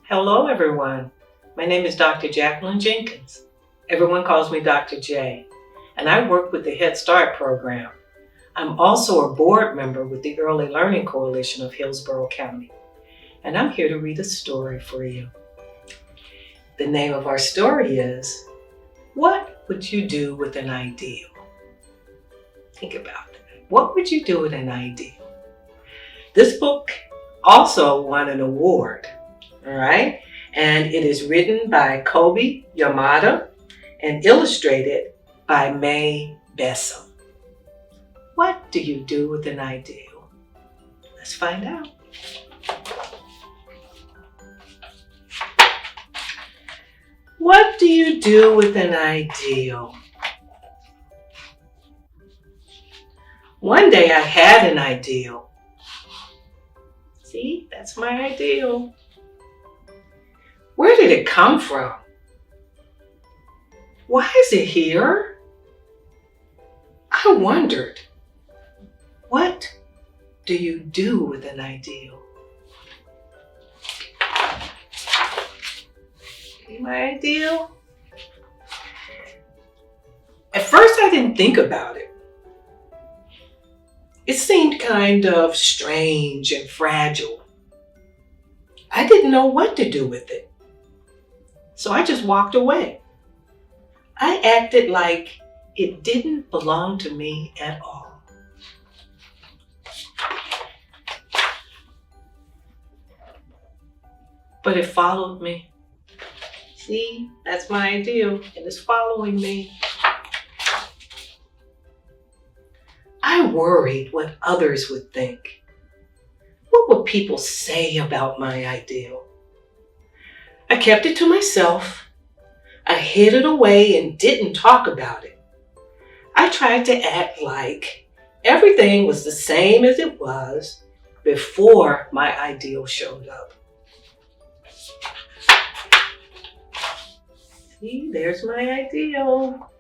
Hello, everyone. My name is Dr. Jacquelyn Jenkins. Everyone calls me Dr. J, and I work with the Head Start program. I'm also a board member with the Early Learning Coalition of Hillsborough County, and I'm here to read a story for you. The name of our story is, What Would You Do with an Ideal? Think about it. What would you do with an ideal? This book also won an award, all right? And it is written by Kobi, Yamada, and illustrated by Besom. What do you do with an ideal? Let's find out. What do you do with an ideal? One day I had an ideal. See, that's my ideal. Where did it come from? Why is it here? I wondered. What do you do with an ideal? See my ideal? At first I didn't think about it. It seemed kind of strange and fragile. I didn't know what to do with it. So I just walked away. I acted like it didn't belong to me at all. But it followed me. See, that's my ideal, and it's following me. I worried what others would think. What would people say about my ideal? I kept it to myself. I hid it away and didn't talk about it. I tried to act like everything was the same as it was before my ideal showed up. See, there's my ideal.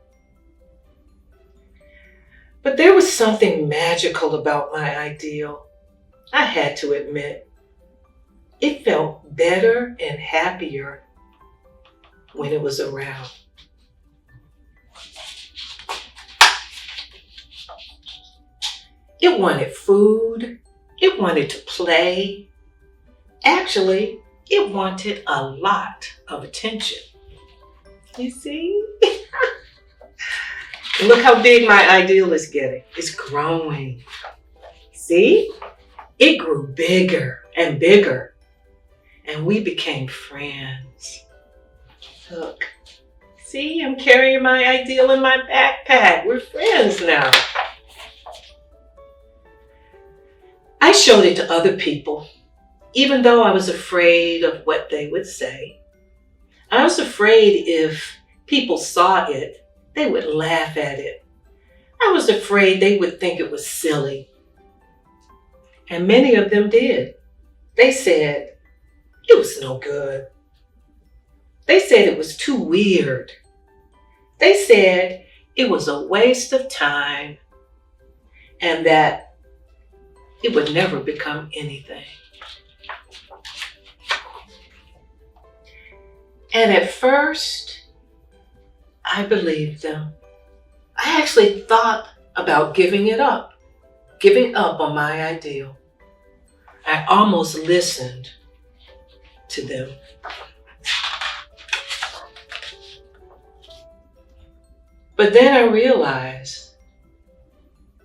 But there was something magical about my ideal. I had to admit. It felt better and happier when it was around. It wanted food. It wanted to play. Actually, it wanted a lot of attention. You see? Look how big my ideal is getting. It's growing. See? It grew bigger and bigger. And we became friends. Look. See, I'm carrying my ideal in my backpack. We're friends now. I showed it to other people, even though I was afraid of what they would say. I was afraid if people saw it, they would laugh at it. I was afraid they would think it was silly. And many of them did. They said it was no good. They said it was too weird. They said it was a waste of time and that it would never become anything. And at first, I believed them. I actually thought about giving up on my ideal. I almost listened to them. But then I realized,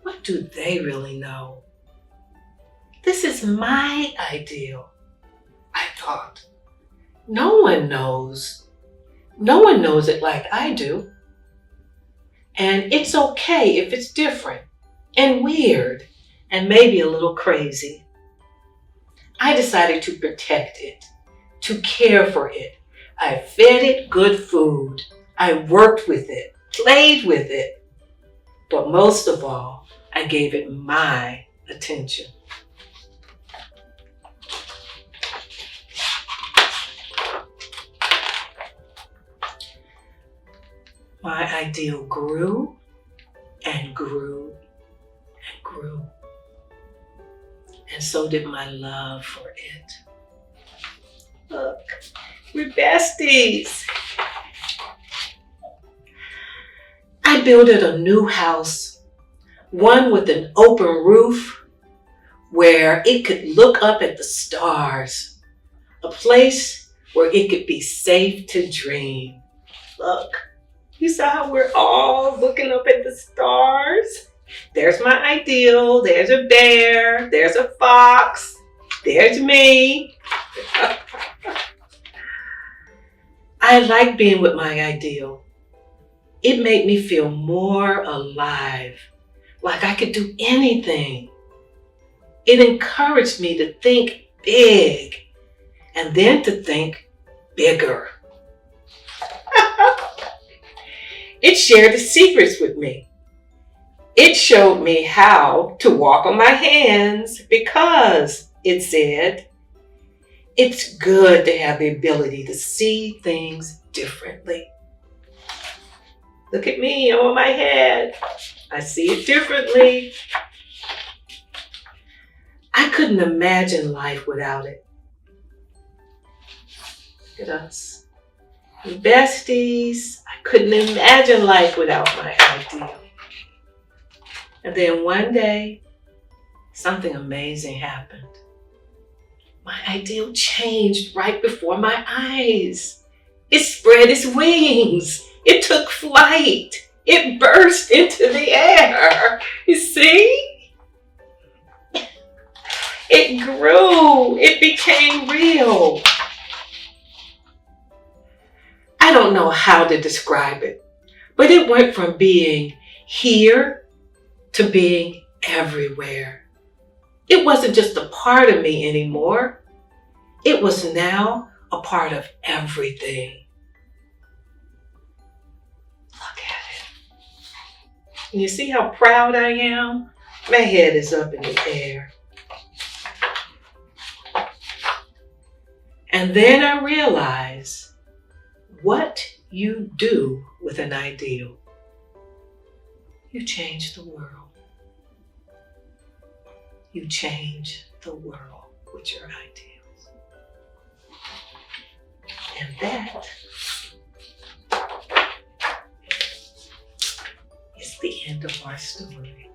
what do they really know? This is my ideal, I thought. No one knows. No one knows it like I do. And it's okay if it's different and weird and maybe a little crazy. I decided to protect it, to care for it. I fed it good food. I worked with it, played with it. But most of all, I gave it my attention. My ideal grew and grew and grew. And so did my love for it. Look, we're besties. I built a new house, one with an open roof where it could look up at the stars, a place where it could be safe to dream. Look, you saw how we're all looking up at the stars? There's my ideal, there's a bear, there's a fox, there's me. I like being with my ideal. It made me feel more alive, like I could do anything. It encouraged me to think big and then to think bigger. It shared the secrets with me. It showed me how to walk on my hands because it said, it's good to have the ability to see things differently. Look at me, I'm on my head. I see it differently. I couldn't imagine life without it. Look at us. We're besties. I couldn't imagine life without my ideal. And then one day, something amazing happened. My ideal changed right before my eyes. It spread its wings. It took flight. It burst into the air. You see? It grew. It became real. I don't know how to describe it, but it went from being here to being everywhere. It wasn't just a part of me anymore. It was now a part of everything. Look at it. You see how proud I am? My head is up in the air. And then I realized what you do with an ideal. You change the world. You change the world with your ideals. And that is the end of our story.